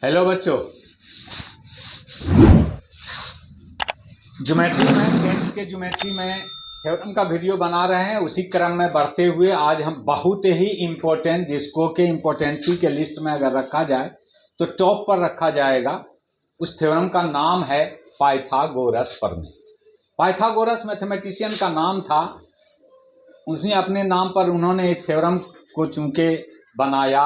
Hello बच्चों, geometry में 10th के ज्योमेट्री में थ्योरम का वीडियो बना रहे हैं। उसी क्रम में बढ़ते हुए आज हम बहुत ही इम्पोर्टेंट, जिसको के इम्पोर्टेंसी के लिस्ट में अगर रखा जाए तो टॉप पर रखा जाएगा, उस थ्योरम का नाम है पाइथागोरस प्रमेय। पाइथागोरस मैथमेटिशियन का नाम था। उसने अपने नाम पर उन्होंने इस थ्योरम को चूंकि बनाया,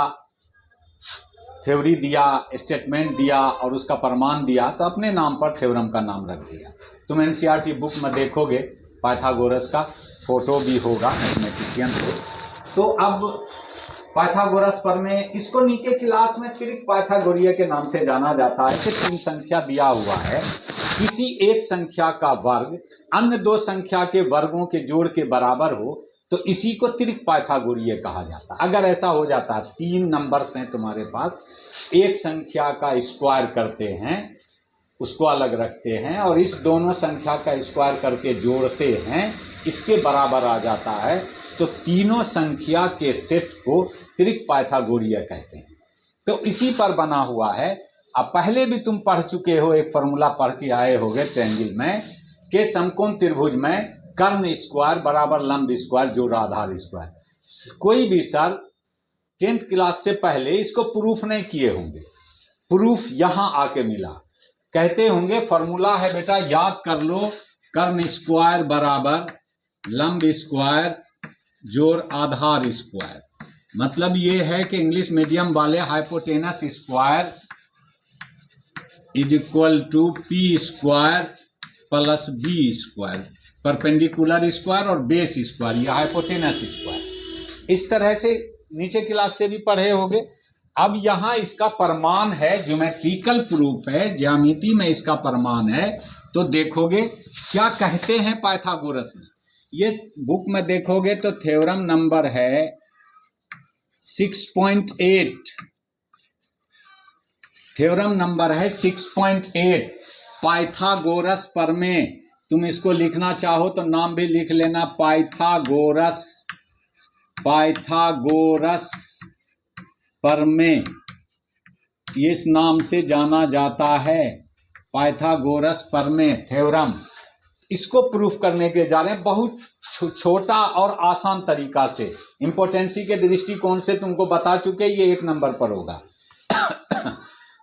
थ्योरी दिया, स्टेटमेंट दिया और उसका प्रमाण दिया, तो अपने नाम पर थ्योरम का नाम रख दिया। तुम एनसीईआरटी बुक में देखोगे पाइथागोरस का फोटो भी होगा मैथमेटिशियन को। तो अब पाइथागोरस प्रमेय, इसको नीचे क्लास में सिर्फ पाइथागोरिया के नाम से जाना जाता है कि 3 संख्या दिया हुआ है, किसी एक संख्या का वर्ग अन्य 2 संख्या के वर्गों के जोड़ के बराबर हो तो इसी को त्रिक पाइथागोरीय कहा जाता है। अगर ऐसा हो जाता है, 3 नंबर्स हैं तुम्हारे पास, एक संख्या का स्क्वायर करते हैं, उसको अलग रखते हैं और इस दोनों संख्या का स्क्वायर करके जोड़ते हैं, इसके बराबर आ जाता है, तो तीनों संख्या के सेट को त्रिक पाइथागोरीय कहते हैं। तो इसी पर बना हुआ है। अब पहले भी तुम पढ़ चुके हो, एक फॉर्मूला पढ़ के आए होगे ट्रायंगल में कि समकोण त्रिभुज में कर्ण स्क्वायर बराबर लंब स्क्वायर जोड़ आधार स्क्वायर। कोई भी सर 10th क्लास से पहले इसको प्रूफ नहीं किए होंगे, प्रूफ यहां आके मिला। कहते होंगे फॉर्मूला है बेटा, याद कर लो, कर्ण स्क्वायर बराबर लंब स्क्वायर जोड़ आधार स्क्वायर। मतलब ये है कि इंग्लिश मीडियम वाले hypotenuse square is equal to P square plus B square, perpendicular square और बेस स्क्वायर या हाइपोटेनस स्क्वायर। इस तरह से नीचे क्लास से भी पढ़े होंगे। अब यहां इसका प्रमाण है, ज्योमेट्रिकल प्रूफ है, ज्यामिति में इसका प्रमाण है। तो देखोगे क्या कहते हैं पाइथागोरस ने, ये बुक में देखोगे तो थ्योरम नंबर है 6.8, थ्योरम नंबर है 6.8 पाइथागोरस प्रमेय। तुम इसको लिखना चाहो तो नाम भी लिख लेना, पाइथागोरस, पाइथागोरस प्रमेय, इस नाम से जाना जाता है, पाइथागोरस प्रमेय थ्योरम। इसको प्रूफ करने के जा रहे हैं बहुत छोटा और आसान तरीका से। इंपोर्टेंसी के दृष्टिकोण से तुमको बता चुके, ये 1 नंबर पर होगा।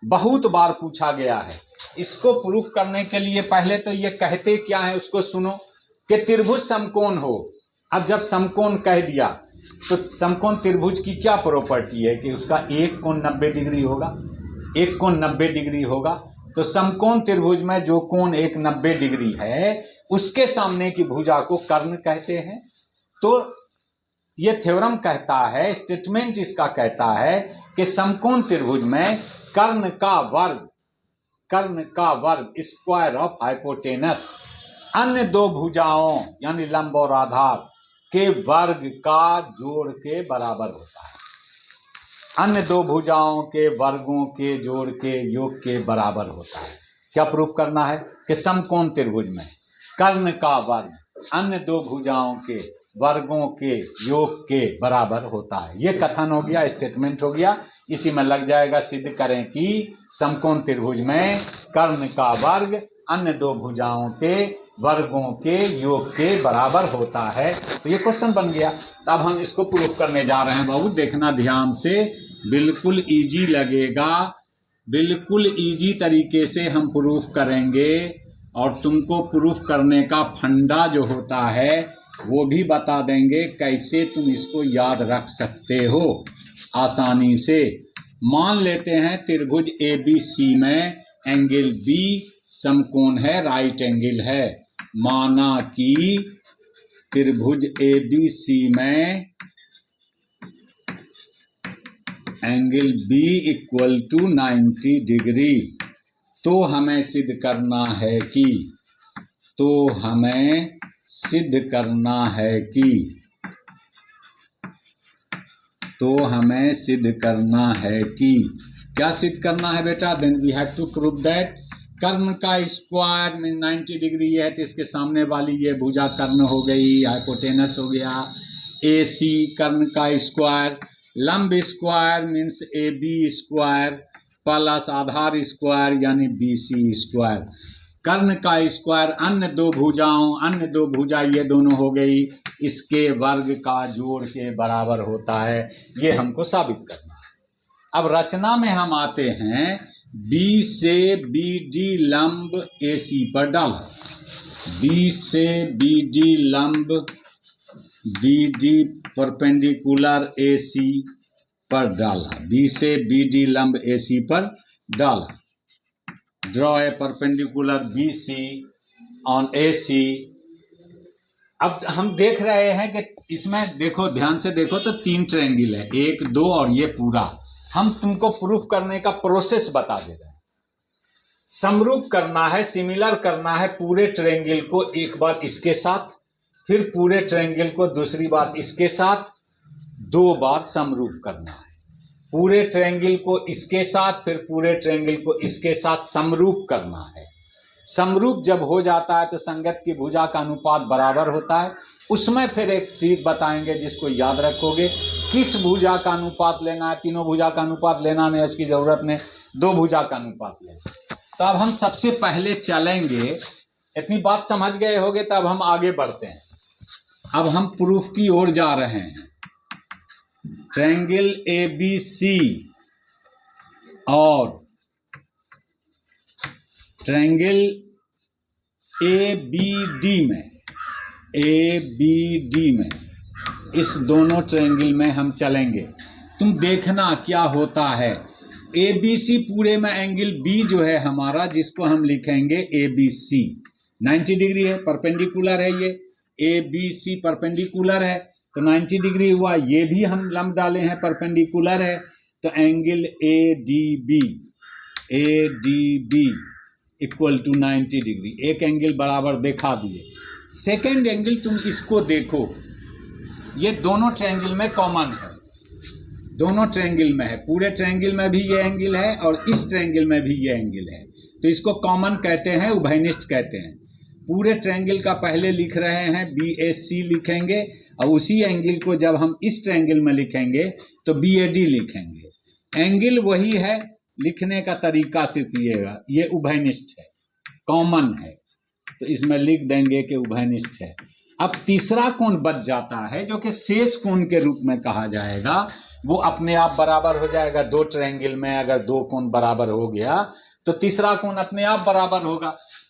बहुत बार पूछा गया है। इसको प्रूफ करने के लिए पहले तो ये कहते क्या है उसको सुनो कि त्रिभुज समकोण हो। अब जब समकोण कह दिया तो समकोण त्रिभुज की क्या प्रॉपर्टी है कि उसका एक कोण 90 डिग्री होगा, एक कोण 90 डिग्री होगा। तो समकोण त्रिभुज में जो कोण एक 90 डिग्री है उसके सामने की भुजा को कर्ण कहते हैं। तो ये थ्योरम कहता है, स्टेटमेंट इसका कहता है कि समकोण त्रिभुज में कर्ण का वर्ग, कर्ण का वर्ग स्क्वायर ऑफ हाइपोटेनस अन्य 2 भुजाओं यानी लंब और आधार के वर्ग का जोड़ के बराबर होता है। अन्य 2 भुजाओं के वर्गों के जोड़ के योग के बराबर होता है। क्या प्रूफ करना है कि समकोण त्रिभुज में कर्ण का वर्ग अन्य 2 भुजाओं के वर्गों के योग के बराबर होता है। यह कथन हो गया, स्टेटमेंट हो गया। इसी में लग जाएगा सिद्ध करें कि समकोण त्रिभुज में कर्ण का वर्ग अन्य 2 भुजाओं के वर्गों के योग के बराबर होता है। तो ये क्वेश्चन बन गया। अब हम इसको प्रूफ करने जा रहे हैं। बाबू देखना ध्यान से, बिल्कुल इजी लगेगा, बिल्कुल इजी तरीके से हम प्रूफ करेंगे और तुमको प्रूफ करने का फंडा जो होता है वो भी बता देंगे, कैसे तुम इसको याद रख सकते हो आसानी से। मान लेते हैं त्रिभुज ABC में एंगल B समकोण है, राइट एंगल है। माना कि त्रिभुज ABC में angle B equal to 90 degree. तो हमें सिद्ध करना है कि, तो हमें सिद्ध करना है कि, तो हमें सिद्ध करना है कि, क्या सिद्ध करना है बेटा? Then we have to prove that कर्ण का स्क्वायर में 90 डिग्री है, तो इसके सामने वाली ये भुजा कर्ण हो गई, हाइपोटेनस हो गया। AC कर्ण का स्क्वायर, लंब square means AB square plus आधार स्क्वायर यानी BC स्क्वायर। कर्ण का स्क्वायर अन्य दो भुजा ये दोनों हो गई, इसके वर्ग का जोड़ के बराबर होता है। ये हमको साबित करना है। अब रचना में हम आते हैं, B से BD लंब AC पर डाला, B से BD लंब BD परपेंडिकुलर AC पर डाला, B से BD लंब AC पर डाला। Draw a perpendicular BC on AC। अब हम देख रहे हैं कि इसमें देखो, ध्यान से देखो तो 3 ट्रायंगल है, 1 2 और ये पूरा। हम तुमको प्रूफ करने का प्रोसेस बता दे रहे हैं। समरूप करना है, सिमिलर करना है पूरे ट्रायंगल को एक बार इसके साथ, फिर पूरे ट्रायंगल को दूसरी बार इसके साथ, 2 बार समरूप करना है। पूरे ट्रायंगल को इसके साथ, फिर पूरे ट्रायंगल को इसके साथ समरूप करना है। समरूप जब हो जाता है तो संगत की भुजा का अनुपात बराबर होता है। उसमें फिर एक चीज बताएंगे जिसको याद रखोगे, किस भुजा का अनुपात लेना है। तीनों भुजा का अनुपात लेना नहीं, उसकी जरूरत नहीं, 2 भुजा का अनुपात लेना। तो अब हम सबसे पहले चलेंगे, इतनी बात समझ गए होगे, तब हम आगे बढ़ते हैं। अब हम प्रूफ की ओर जा रहे हैं। ट्रायंगल ABC और ट्रायंगल ABD में इस दोनों ट्रायंगल में हम चलेंगे। तुम देखना क्या होता है। ABC पूरे में एंगल B जो है हमारा, जिसको हम लिखेंगे ABC, 90 डिग्री है, परपेंडिकुलर है। ये ABC परपेंडिकुलर है तो 90 डिग्री हुआ। ये भी हम लंब डाले हैं, परपेंडिकुलर है, तो angle ADB equal to 90 degree. एक एंगल बराबर दिखा दिए। सेकेंड एंगल तुम इसको देखो, ये दोनों ट्रायंगल में कॉमन है, दोनों ट्रायंगल में है। पूरे ट्रायंगल में भी ये एंगल है और इस ट्रायंगल में भी ये एंगल है, तो इसको कॉमन कहते हैं, उभयनिष्ठ कहते हैं। पूरे ट्रायंगल का पहले लिख रहे हैं, BAC लिखेंगे, और उसी एंगल को जब हम इस ट्रायंगल में लिखेंगे तो BAD लिखेंगे। एंगल वही है, लिखने का तरीका सिर्फ ये उभयनिष्ठ है, कॉमन है, तो इसमें लिख देंगे कि उभयनिष्ठ है। अब तीसरा कोण बच जाता है, जो कि शेष कोण के रूप में कहा जाएगा। वो अपने आप बराबर हो जाएगा। 2 ट्रायंगल में अगर 2 कोण बराबर हो गया तो तीसरा कोण अपने आप बराबर होगा।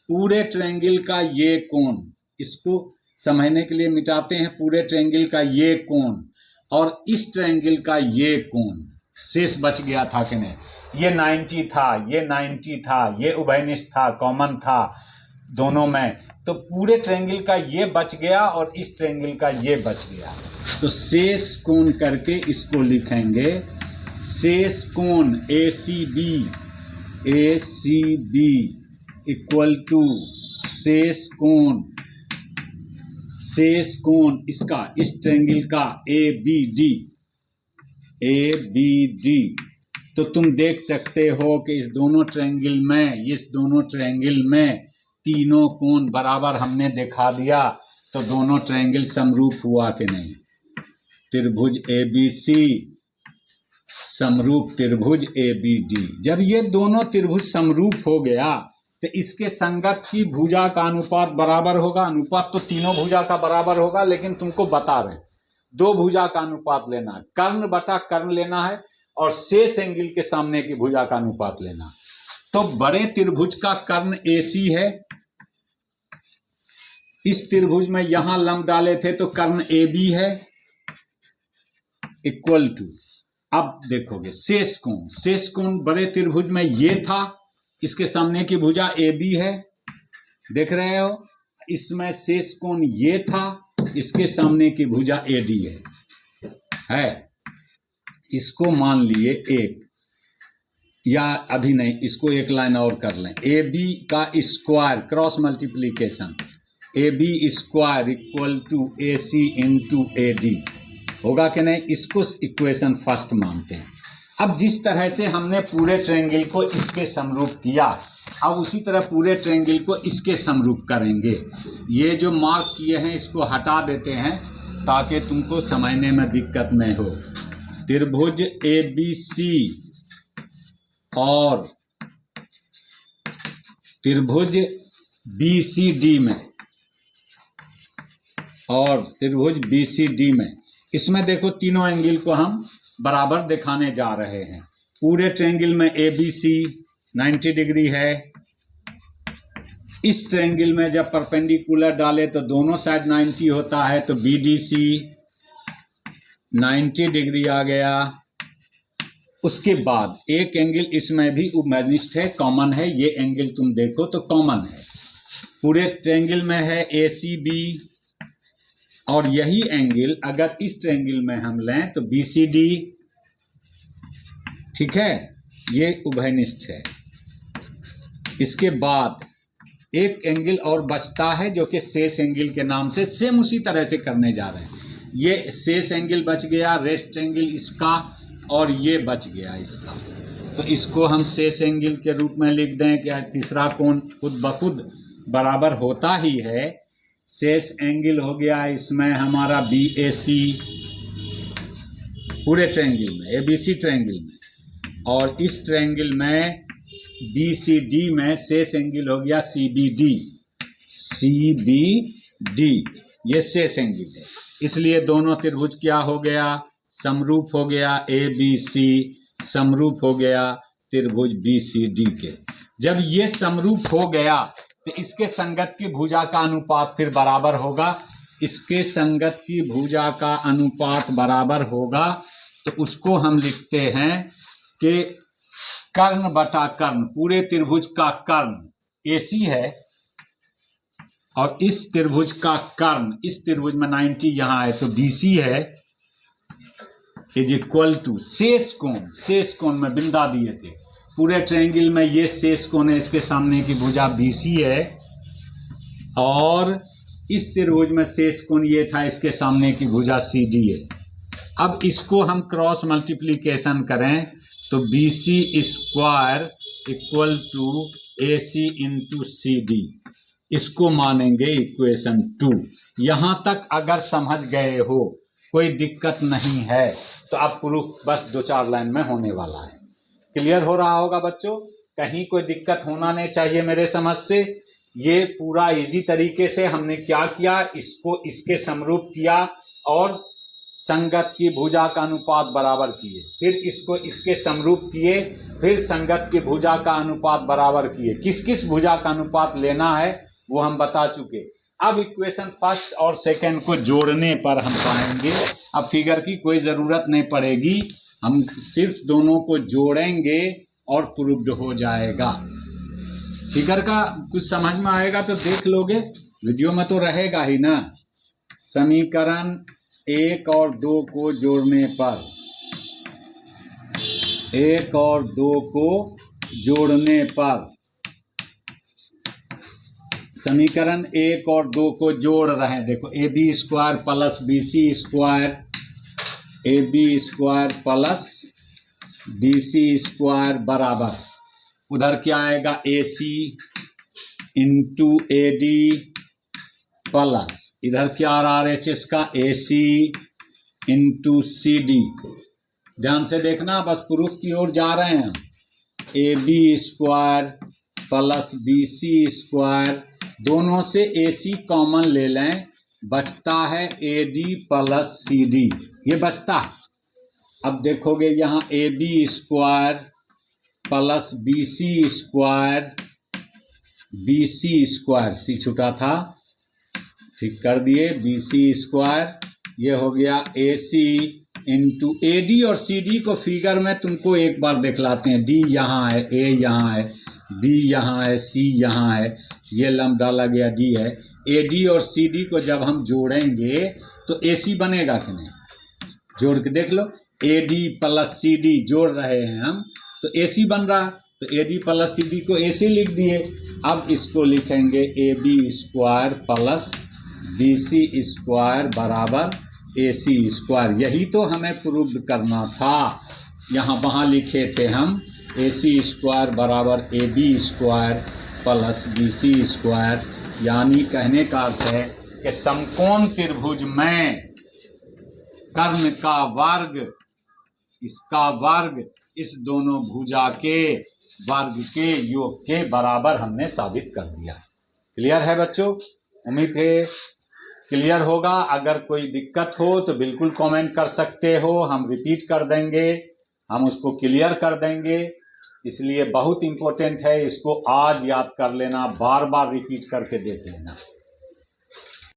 पूरे ट्रायंगल का ये कोण, इसको समझने के लिए मिटाते हैं। पूरे ट्रायंगल का ये कोण और इस ट्रायंगल का ये कोण शेष बच गया था कि नहीं? ये 90 था, ये 90 था, ये उभयनिष्ठ था, कॉमन था दोनों में, तो पूरे ट्रायंगल का ये बच गया और इस ट्रायंगल का ये बच गया। तो शेष कोण करके इसको लिखेंगे, शेष कोण ACB इक्वल टू शेष कोण इसका, इस ट्रायंगल का ABD। तो तुम देख सकते हो कि इस दोनों ट्रायंगल में तीनों कोण बराबर हमने दिखा दिया, तो दोनों ट्रायंगल समरूप हुआ कि नहीं? त्रिभुज ABC समरूप त्रिभुज ABD। जब ये दोनों त्रिभुज समरूप हो गया तो इसके संगत की भुजा का अनुपात बराबर होगा। अनुपात तो तीनों भुजा का बराबर होगा, लेकिन तुमको बता रहे 2 भुजा का अनुपात लेना है, कर्ण बटा कर्ण लेना है, और शेष एंगल के सामने की भुजा का अनुपात लेना। तो बड़े त्रिभुज का कर्ण AC है, इस त्रिभुज में यहां लंब डाले थे तो कर्ण AB है, इक्वल टू, अब देखोगे शेष कोण बड़े त्रिभुज में ये था, इसके सामने की भुजा AB है, देख रहे हो? इसमें शेष कोण ये था, इसके सामने की भुजा AD है। इसको मान लिए 1, या अभी नहीं, इसको एक लाइन और कर लें। AB का square, cross multiplication, AB square equal to AC into AD होगा कि नहीं? इसको इक्वेशन फर्स्ट मानते हैं। अब जिस तरह से हमने पूरे ट्रायंगल को इसके समरूप किया, अब उसी तरह पूरे ट्रायंगल को इसके समरूप करेंगे। ये जो मार्क किए हैं इसको हटा देते हैं ताकि तुमको समझने में दिक्कत नहीं हो। त्रिभुज ABC और त्रिभुज BCD में, और त्रिभुज BCD में, इसमें देखो तीनों एंगल को हम बराबर दिखाने जा रहे हैं। पूरे ट्रायंगल में ABC 90 डिग्री है। इस ट्रायंगल में जब परपेंडिकुलर डाले तो दोनों साइड 90 होता है, तो BDC 90 डिग्री आ गया। उसके बाद एक एंगल इसमें भी उपमेनिस्ट है, कॉमन है, ये एंगल तुम देखो तो कॉमन है, पूरे ट्रायंगल में है ACB। और यही एंगल अगर इस ट्रायंगल में हम लें तो BCD, ठीक है, ये उभयनिष्ठ है। इसके बाद एक एंगल और बचता है जो कि शेष एंगल के नाम से सेम उसी तरह से करने जा रहे हैं। ये शेष एंगल बच गया, रेस्ट एंगल इसका, और ये बच गया इसका, तो इसको हम शेष एंगल के रूप में लिख दें कि तीसरा कोण खुद ब खुद बराबर होता ही है। शेष एंगल हो गया इसमें हमारा BAC पूरे ट्रायंगल में, ABC ट्रायंगल में, और इस ट्रायंगल में BCD में शेष एंगल हो गया CBD, ये शेष एंगल है। इसलिए दोनों त्रिभुज क्या हो गया, समरूप हो गया, ABC समरूप हो गया त्रिभुज BCD के। जब ये समरूप हो गया तो इसके संगत की भुजा का अनुपात फिर बराबर होगा। इसके संगत की भुजा का अनुपात बराबर होगा तो उसको हम लिखते हैं कि कर्ण बटा कर्ण, पूरे त्रिभुज का कर्ण AC है और इस त्रिभुज का कर्ण, इस त्रिभुज में 90 यहाँ है तो BC है, इज इक्वल टू शेष कोण में बिंदा दिए थे पूरे ट्रायंगल में, ये शेष कोण है, इसके सामने की भुजा BC है, और इस त्रिभुज में शेष कोण ये था, इसके सामने की भुजा CD है। अब इसको हम क्रॉस मल्टीप्लीकेशन करें तो BC square equal to AC into CD, इसको मानेंगे इक्वेशन 2। यहाँ तक अगर समझ गए हो, कोई दिक्कत नहीं है, तो अब प्रूफ बस 2-4 लाइन में होने वाला है। क्लियर हो रहा होगा बच्चों, कहीं कोई दिक्कत होना नहीं चाहिए मेरे समझ से। ये पूरा इजी तरीके से हमने क्या किया, इसको इसके समरूप किया और संगत की भुजा का अनुपात बराबर किए, फिर इसको इसके समरूप किए, फिर संगत की भुजा का अनुपात बराबर किए। किस किस भुजा का अनुपात लेना है वो हम बता चुके। अब इक्वेशन फर्स्ट और सेकंड को जोड़ने पर हम पाएंगे, अब फिगर की कोई ज़रूरत नहीं पड़ेगी, हम सिर्फ दोनों को जोड़ेंगे और प्रूव्ड हो जाएगा। फिगर का कुछ समझ में आएगा तो देख लोगे, वीडियो में तो रहेगा ही ना। समीकरण 1 और 2 को जोड़ने पर, 1 और 2 को जोड़ने पर, समीकरण 1 और 2 को जोड़ रहे हैं, देखो AB square plus BC square, AB square plus BC square बराबर, उधर क्या आएगा AC इंटू AD प्लस इधर क्या आ रहा है RHS का AC इंटू CD। ध्यान से देखना, बस प्रूफ की ओर जा रहे हैं। AB square plus BC square, दोनों से AC कॉमन ले लें, बचता है AD प्लस CD, ये बचता है। अब देखोगे यहाँ AB square plus BC square, BC square C छूटा था, ठीक कर दिए, BC स्क्वायर, ये हो गया AC इंटू AD और CD को फिगर में तुमको एक बार दिखलाते हैं। D यहाँ है, A यहाँ है, B यहाँ है, C यहाँ है, ये लंब डाला गया D है। AD और CD को जब हम जोड़ेंगे तो AC बनेगा कि नहीं, जोड़ के देख लो। AD प्लस CD जोड़ रहे हैं हम तो AC बन रहा, तो AD प्लस CD को AC लिख दिए। अब इसको लिखेंगे AB square plus BC square बराबर AC स्क्वायर। यही तो हमें प्रूव करना था, यहाँ वहाँ लिखे थे हम AC स्क्वायर बराबर AB square plus BC square. यानी कहने का अर्थ है कि समकोण त्रिभुज में कर्ण का वर्ग, इसका वर्ग, इस दोनों भुजा के वर्ग के योग के बराबर हमने साबित कर दिया। क्लियर है बच्चों? उम्मीद है क्लियर होगा। अगर कोई दिक्कत हो तो बिल्कुल कमेंट कर सकते हो, हम रिपीट कर देंगे, हम उसको क्लियर कर देंगे। इसलिए बहुत इंपॉर्टेंट है, इसको आज याद कर लेना, बार बार रिपीट करके देख लेना।